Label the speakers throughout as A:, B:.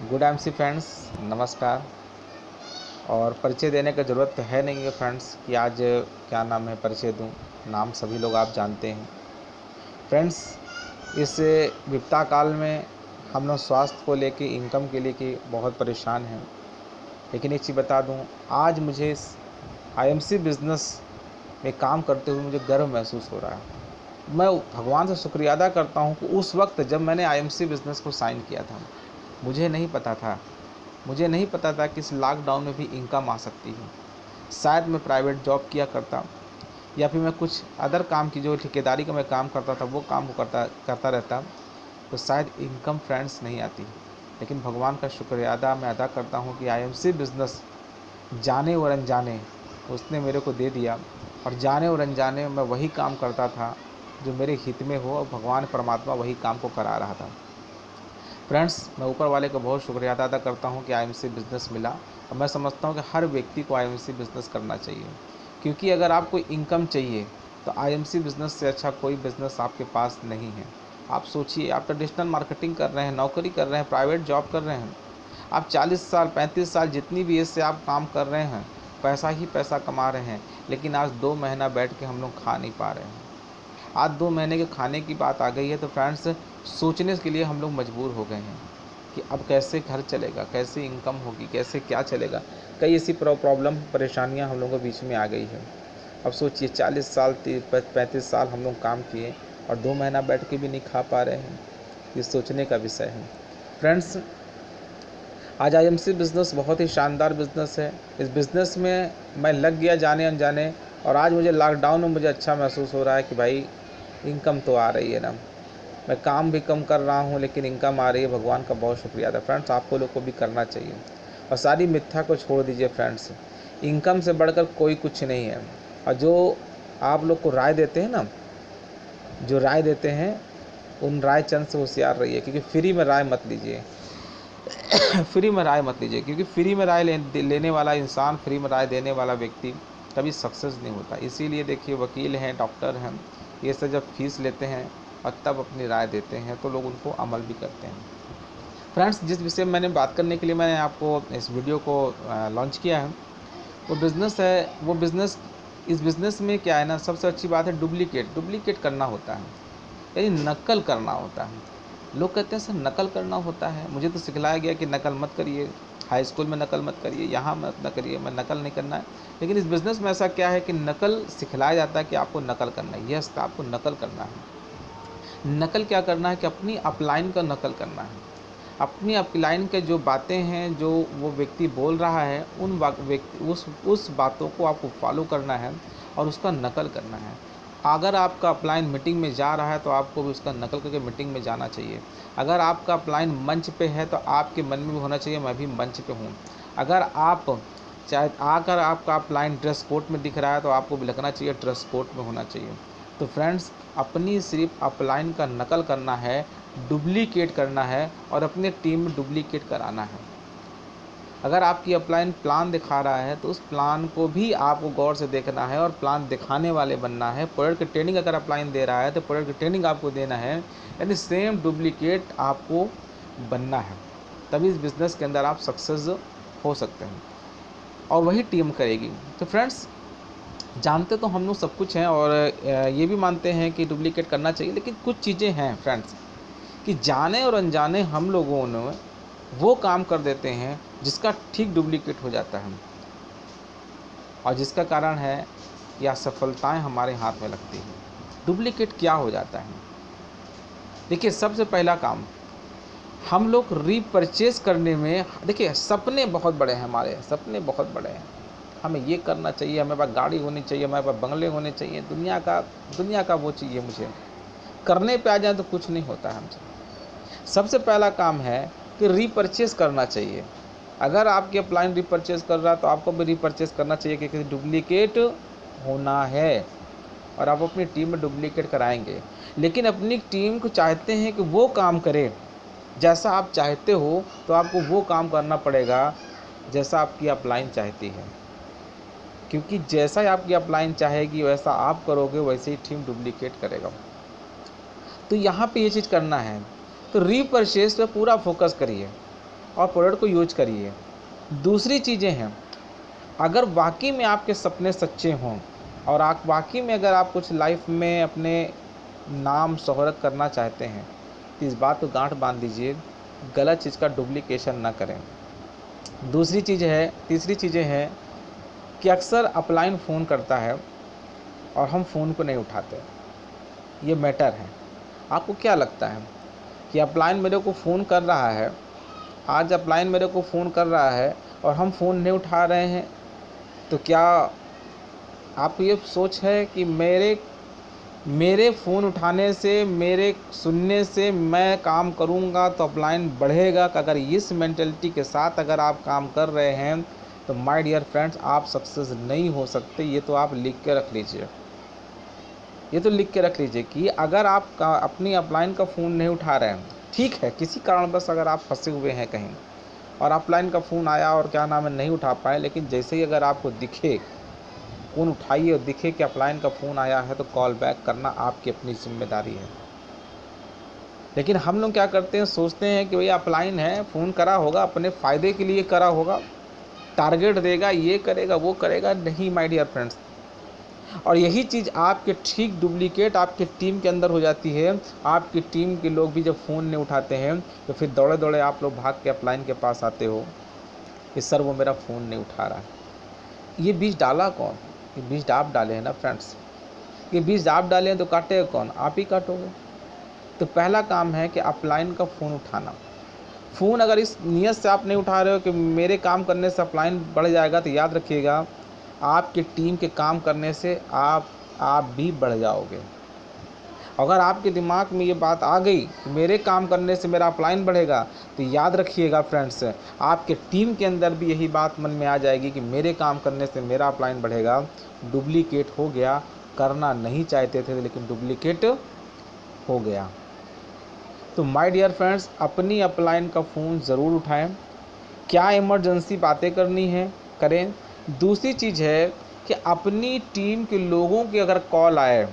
A: Good MC friends, नमस्कार। और परिचय देने की ज़रूरत तो है नहीं है फ्रेंड्स कि आज क्या नाम है परिचय दूं। नाम सभी लोग आप जानते हैं फ्रेंड्स। इस विपदा काल में हम लोग स्वास्थ्य को लेके, इनकम के लिए कि बहुत परेशान हैं। लेकिन एक चीज़ बता दूं, आज मुझे इस आईएमसी बिज़नेस में काम करते हुए मुझे गर्व महसूस हो रहा है। मैं भगवान से शुक्रिया अदा करता हूं कि उस वक्त जब मैंने आईएमसी बिज़नेस को साइन किया था, मुझे नहीं पता था कि इस लॉकडाउन में भी इनकम आ सकती है। शायद मैं प्राइवेट जॉब किया करता या फिर मैं कुछ अदर काम की जो ठेकेदारी का मैं काम करता था वो काम को करता रहता तो शायद इनकम फ्रेंड्स नहीं आती। लेकिन भगवान का शुक्रिया मैं अदा करता हूँ कि आईएमसी बिज़नेस जाने और अनजाने उसने मेरे को दे दिया, और जाने और अनजाने मैं वही काम करता था जो मेरे हित में हो, और भगवान परमात्मा वही काम को करा रहा था। फ्रेंड्स, मैं ऊपर वाले का बहुत शुक्रिया अदा करता हूँ कि आईएमसी बिज़नेस मिला। और मैं समझता हूँ कि हर व्यक्ति को आईएमसी बिज़नेस करना चाहिए, क्योंकि अगर आपको इनकम चाहिए तो आईएमसी बिज़नेस से अच्छा कोई बिज़नेस आपके पास नहीं है। आप सोचिए, आप ट्रेडिशनल मार्केटिंग कर रहे हैं, नौकरी कर रहे हैं, प्राइवेट जॉब कर रहे हैं, आप 40 साल 35 साल जितनी भी एज से आप काम कर रहे हैं, पैसा ही पैसा कमा रहे हैं, लेकिन आज 2 महीना बैठ के हम लोग खा नहीं पा रहे हैं। आज 2 महीने के खाने की बात आ गई है तो फ्रेंड्स, सोचने के लिए हम लोग मजबूर हो गए हैं कि अब कैसे घर चलेगा, कैसे इनकम होगी, कैसे क्या चलेगा। कई ऐसी प्रॉब्लम परेशानियां हम लोगों के बीच में आ गई है। अब सोचिए, 40 साल 35 साल हम लोग काम किए और 2 महीना बैठ के भी नहीं खा पा रहे हैं। ये सोचने का विषय है फ्रेंड्स। आज आईएमसी बिज़नेस बहुत ही शानदार बिज़नेस है। इस बिज़नेस में मैं लग गया जाने अनजाने, और आज मुझे लॉकडाउन में मुझे अच्छा महसूस हो रहा है कि भाई इनकम तो आ रही है ना। मैं काम भी कम कर रहा हूँ लेकिन इनकम आ रही है। भगवान का बहुत शुक्रिया था फ्रेंड्स। आपको लोग को भी करना चाहिए और सारी मिथ्या को छोड़ दीजिए फ्रेंड्स। इनकम से बढ़कर कोई कुछ नहीं है। और जो आप लोग को राय देते हैं ना, जो राय देते हैं, उन राय चंद से होशियार रहिए, क्योंकि फ्री में राय मत लीजिए। फ्री में राय मत लीजिए, क्योंकि फ्री में राय लेने वाला इंसान, फ्री में राय देने वाला व्यक्ति कभी सक्सेस नहीं होता। इसीलिए देखिए, वकील हैं, डॉक्टर हैं, ये सब जब फीस लेते हैं और तब अपनी राय देते हैं तो लोग उनको अमल भी करते हैं। फ्रेंड्स, जिस विषय में मैंने बात करने के लिए मैंने आपको इस वीडियो को लॉन्च किया है, वो बिज़नेस है। वो बिज़नेस, इस बिज़नेस में क्या है ना, सबसे अच्छी बात है डुप्लीकेट करना होता है, यानी नकल करना होता है। लोग कहते हैं सर नकल करना होता है, मुझे तो सिखलाया गया कि नकल मत करिए, हाई स्कूल में नकल मत करिए, यहाँ मत न करिए, मैं नकल नहीं करना है। लेकिन इस बिज़नेस में ऐसा क्या है कि नकल सिखलाया जाता है कि आपको नकल करना है। यस, आपको नकल करना है। नकल क्या करना है कि अपनी अपलाइन का नकल करना है। अपनी अपलाइन के जो बातें हैं, जो वो व्यक्ति बोल रहा है, उन व्यक्ति उस बातों को आपको फॉलो करना है और उसका नकल करना है। अगर आपका अपलाइन मीटिंग में जा रहा है तो आपको भी उसका नकल करके मीटिंग में जाना चाहिए। अगर आपका अपलाइन मंच पे है तो आपके मन में भी होना चाहिए मैं भी मंच पे हूँ। अगर आप चाहे आकर आपका अपलाइन ड्रेस कोड में दिख रहा है तो आपको भी लगना चाहिए ड्रेस कोड में होना चाहिए। तो फ्रेंड्स, अपनी सिर्फ अपलाइन का नकल करना है, डुप्लीकेट करना है और अपने टीम में डुप्लीकेट कराना है। अगर आपकी अपलाइन प्लान दिखा रहा है तो उस प्लान को भी आपको गौर से देखना है और प्लान दिखाने वाले बनना है। प्रोडक्ट की ट्रेनिंग अगर अपलाइन दे रहा है तो प्रोडक्ट की ट्रेनिंग आपको देना है, यानी सेम डुप्लीकेट आपको बनना है। तभी इस बिज़नेस के अंदर आप सक्सेस हो सकते हैं, और वही टीम करेगी। तो फ्रेंड्स, जानते तो हम लोग सब कुछ हैं और ये भी मानते हैं कि डुप्लीकेट करना चाहिए, लेकिन कुछ चीज़ें हैं फ्रेंड्स कि जाने और अनजाने हम लोगों ने वो काम कर देते हैं जिसका ठीक डुप्लीकेट हो जाता है, और जिसका कारण है कि असफलताएं हमारे हाथ में लगती हैं। डुप्लीकेट क्या हो जाता है? देखिए, सबसे पहला काम, हम लोग रीपरचेज करने में, देखिए सपने बहुत बड़े हैं, हमारे सपने बहुत बड़े हैं। हमें ये करना चाहिए, हमें पास गाड़ी होनी चाहिए, हमारे पास बंगले होने चाहिए, दुनिया का वो चाहिए मुझे। करने पे आ जाए तो कुछ नहीं होता है हमसे। सबसे पहला काम है कि रीपरचेज़ करना चाहिए। अगर आपकी अपलाइन रीपरचेज़ कर रहा है तो आपको भी रीपरचेज़ करना चाहिए, क्योंकि डुप्लीकेट होना है और आप अपनी टीम में डुप्लीकेट कराएंगे। लेकिन अपनी टीम को चाहते हैं कि वो काम करे जैसा आप चाहते हो, तो आपको वो काम करना पड़ेगा जैसा आपकी अपलाइन चाहती है, क्योंकि जैसा ही आपकी अपलाइन चाहेगी वैसा आप करोगे, वैसे ही टीम डुप्लीकेट करेगा। तो यहाँ पे ये चीज़ करना है। तो रीपरचेज पे पूरा फोकस करिए। और प्रोडक्ट को यूज करिए। दूसरी चीज़ें हैं, अगर वाकई में आपके सपने सच्चे हों और आप वाकई में अगर आप कुछ लाइफ में अपने नाम शोहरत करना चाहते हैं, तो इस बात को गांठ बांध दीजिए, गलत चीज़ का डुप्लीकेशन ना करें। तीसरी चीज़ें हैं कि अक्सर अपलाइन फ़ोन करता है और हम फ़ोन को नहीं उठाते। ये मैटर है। आपको क्या लगता है कि अपलाइन मेरे को फ़ोन कर रहा है, आज अपलाइन मेरे को फ़ोन कर रहा है और हम फ़ोन नहीं उठा रहे हैं, तो क्या आपको ये सोच है कि मेरे फ़ोन उठाने से, मेरे सुनने से मैं काम करूँगा तो अपलाइन बढ़ेगा? कि अगर इस मेंटलिटी के साथ अगर आप काम कर रहे हैं तो माय डियर फ्रेंड्स, आप सक्सेस नहीं हो सकते। ये तो आप लिख के रख लीजिए। ये तो लिख के रख लीजिए कि अगर आप अपनी अपलाइन का फ़ोन नहीं उठा रहे हैं, ठीक है, किसी कारणवश अगर आप फंसे हुए हैं कहीं और अपलाइन का फ़ोन आया और क्या नाम है नहीं उठा पाए, लेकिन जैसे ही अगर आपको दिखे फ़ोन उठाइए और दिखे कि अपलाइन का फ़ोन आया है तो कॉल बैक करना आपकी अपनी जिम्मेदारी है। लेकिन हम लोग क्या करते हैं, सोचते हैं कि भैया अपलाइन है, फ़ोन करा होगा, अपने फ़ायदे के लिए करा होगा, टारगेट देगा, ये करेगा वो करेगा। नहीं माय डियर फ्रेंड्स, और यही चीज़ आपके ठीक डुप्लीकेट आपके टीम के अंदर हो जाती है। आपकी टीम के लोग भी जब फ़ोन नहीं उठाते हैं तो फिर दौड़े दौड़े आप लोग भाग के अपलाइन के पास आते हो कि सर वो मेरा फ़ोन नहीं उठा रहा है। ये बीज डाला कौन? ये बीज आप डाले हैं ना फ्रेंड्स। ये बीज आप डाले हैं तो काटेगा कौन? आप ही काटोगे। तो पहला काम है कि अपलाइन का फ़ोन उठाना। फ़ोन अगर इस नियत से आप नहीं उठा रहे हो कि मेरे काम करने से अपलाइन बढ़ जाएगा, तो याद रखिएगा आपकी टीम के काम करने से आप भी बढ़ जाओगे। अगर आपके दिमाग में ये बात आ गई कि मेरे काम करने से मेरा अपलाइन बढ़ेगा, तो याद रखिएगा फ्रेंड्स, आपके टीम के अंदर भी यही बात मन में आ जाएगी कि मेरे काम करने से मेरा अपलाइन बढ़ेगा। डुप्लीकेट हो गया, करना नहीं चाहते थे लेकिन डुप्लीकेट हो गया। तो माय डियर फ्रेंड्स, अपनी अपलाइन का फ़ोन ज़रूर उठाएं। क्या इमरजेंसी बातें करनी है करें। दूसरी चीज़ है कि अपनी टीम के लोगों की अगर कॉल आए,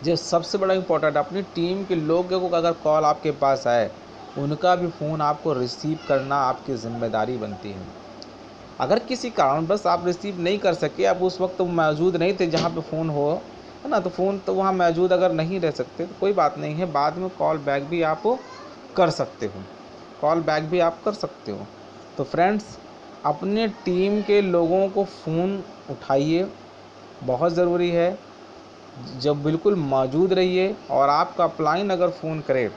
A: जो सबसे बड़ा इम्पोर्टेंट, अपनी टीम के लोगों को अगर कॉल आपके पास आए, उनका भी फ़ोन आपको रिसीव करना आपकी ज़िम्मेदारी बनती है। अगर किसी कारणवश आप रिसीव नहीं कर सके, आप उस वक्त मौजूद नहीं थे जहाँ पे फ़ोन हो, है ना, तो फ़ोन तो वहाँ मौजूद अगर नहीं रह सकते तो कोई बात नहीं है, बाद में कॉल बैक भी आप कर सकते हो। कॉल बैक भी आप कर सकते हो। तो फ्रेंड्स, अपने टीम के लोगों को फ़ोन उठाइए, बहुत ज़रूरी है। जब बिल्कुल मौजूद रहिए, और आपका अपलाइन अगर फ़ोन करे,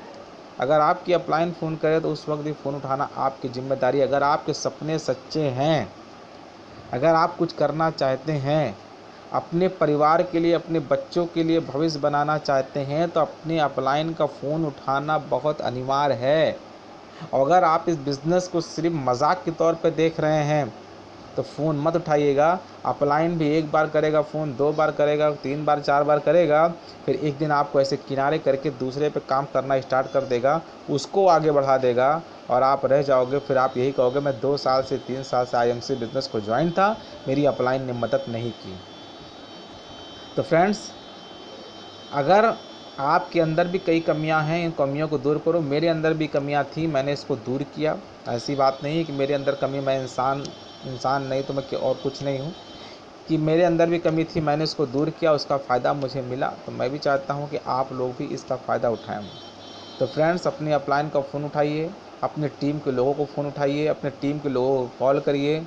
A: अगर आपकी अपलाइन फ़ोन करे तो उस वक्त भी फ़ोन उठाना आपकी ज़िम्मेदारी। अगर आपके सपने सच्चे हैं, अगर आप कुछ करना चाहते हैं, अपने परिवार के लिए, अपने बच्चों के लिए भविष्य बनाना चाहते हैं, तो अपने अपलाइन का फ़ोन उठाना बहुत अनिवार्य है। और अगर आप इस बिज़नेस को सिर्फ मजाक के तौर पे देख रहे हैं तो फ़ोन मत उठाइएगा। अपलाइन भी एक बार करेगा फ़ोन, 2 बार करेगा, 3 बार 4 बार करेगा, फिर एक दिन आपको ऐसे किनारे करके दूसरे पे काम करना स्टार्ट कर देगा, उसको आगे बढ़ा देगा और आप रह जाओगे। फिर आप यही कहोगे मैं 2 साल से 3 साल से आईएमसी बिज़नेस को ज्वाइन था, मेरी अपलाइन ने मदद नहीं की। तो फ्रेंड्स, अगर आपके अंदर भी कई कमियां हैं, इन कमियों को दूर करो। मेरे अंदर भी कमियां थी, मैंने इसको दूर किया। ऐसी बात नहीं है कि मेरे अंदर कमी, मैं इंसान नहीं तो मैं और कुछ नहीं हूँ, कि मेरे अंदर भी कमी थी, मैंने इसको दूर किया, उसका फ़ायदा मुझे मिला। तो मैं भी चाहता हूँ कि आप लोग भी इसका फ़ायदा उठाएँ। तो फ्रेंड्स, अपनी अपलाइन का फ़ोन उठाइए, अपने टीम के लोगों को फ़ोन उठाइए, अपने टीम के लोगों को कॉल करिए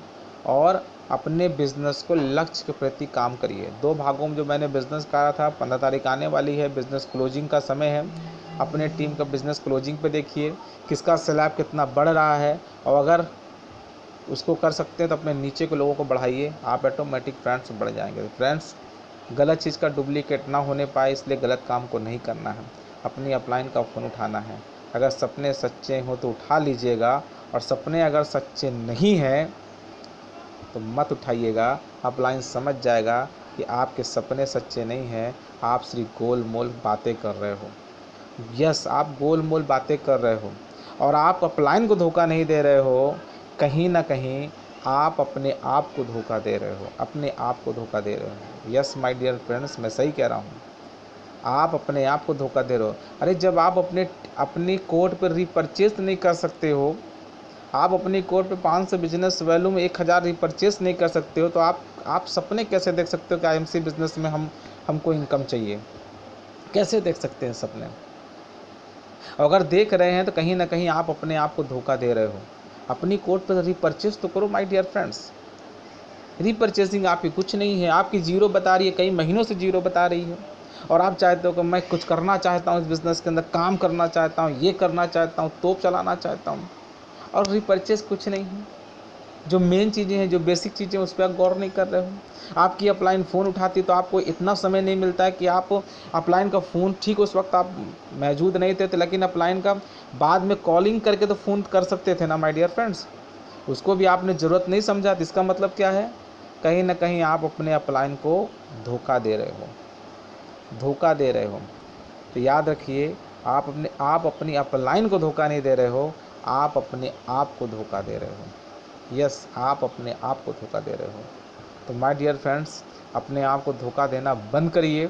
A: और अपने बिज़नेस को लक्ष्य के प्रति काम करिए। 2 भागों में जो मैंने बिज़नेस कहा था, 15 तारीख आने वाली है, बिज़नेस क्लोजिंग का समय है। अपने टीम का बिज़नेस क्लोजिंग पे देखिए किसका स्लैब कितना बढ़ रहा है, और अगर उसको कर सकते हैं तो अपने नीचे के लोगों को बढ़ाइए, आप ऑटोमेटिक फ्रेंड्स बढ़ जाएंगे। तो फ्रेंड्स, गलत चीज़ का डुप्लीकेट ना होने पाए, इसलिए गलत काम को नहीं करना है, अपनी अपलाइन का फ़ोन उठाना है। अगर सपने सच्चे हो तो उठा लीजिएगा, और सपने अगर सच्चे नहीं हैं तो मत उठाइएगा। अपलाइन समझ जाएगा कि आपके सपने सच्चे नहीं हैं, आप सिर्फ गोल मोल बातें कर रहे हो। यस, आप गोल मोल बातें कर रहे हो और आप अपलाइन को धोखा नहीं दे रहे हो, कहीं ना कहीं आप अपने आप को धोखा दे रहे हो, अपने आप को धोखा दे रहे हो। यस माय डियर फ्रेंड्स, मैं सही कह रहा हूँ, आप अपने आप को धोखा दे रहे हो। अरे जब आप अपनी कोर्ट पर रिपर्चेस नहीं कर सकते हो, आप अपनी कोर्ट पे 500 बिजनेस वैल्यू में 1000 रिपर्चेस नहीं कर सकते हो, तो आप सपने कैसे देख सकते हो कि आईएमसी बिजनेस में हमको इनकम चाहिए? कैसे देख सकते हैं सपने? अगर देख रहे हैं तो कहीं ना कहीं आप अपने आप को धोखा दे रहे हो। अपनी कोर्ट पर रिपर्चेस तो करो माय डियर फ्रेंड्स। रिपर्चेसिंग आपकी कुछ नहीं है, आपकी जीरो बता रही है, कई महीनों से जीरो बता रही है। और आप चाहते हो कि मैं कुछ करना चाहता हूँ इस बिज़नेस के अंदर, काम करना चाहता हूँ, ये करना चाहता हूँ, तोप चलाना चाहता हूँ, और रिपर्चेस कुछ नहीं है। जो मेन चीज़ें हैं, जो बेसिक चीज़ें, उस पर आप गौर नहीं कर रहे हो। आपकी अपलाइन फ़ोन उठाती तो आपको इतना समय नहीं मिलता है कि आप अपलाइन का फ़ोन, ठीक उस वक्त आप मौजूद नहीं थे, तो लेकिन अपलाइन का बाद में कॉलिंग करके तो फ़ोन कर सकते थे ना माय डियर फ्रेंड्स। उसको भी आपने ज़रूरत नहीं समझा। तो इसका मतलब क्या है? कहीं ना कहीं आप अपने अपलाइन को धोखा दे रहे हो, धोखा दे रहे हो। तो याद रखिए, आप अपनी अपलाइन को धोखा नहीं दे रहे हो, आप अपने आप को धोखा दे रहे हो। यस, आप अपने आप को धोखा दे रहे हो। तो माय डियर फ्रेंड्स, अपने आप को धोखा देना बंद करिए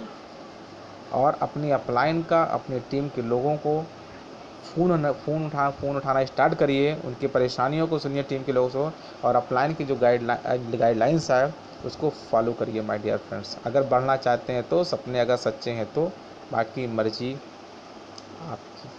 A: और अपनी अपलाइन का, अपनी टीम के लोगों को फ़ोन उठाना स्टार्ट करिए, उनकी परेशानियों को सुनिए टीम के लोगों से, और अपलाइन की जो गाइडलाइंस है उसको फॉलो करिए माय डियर फ्रेंड्स। अगर बढ़ना चाहते हैं तो, सपने अगर सच्चे हैं तो, बाकी मर्जी आपकी।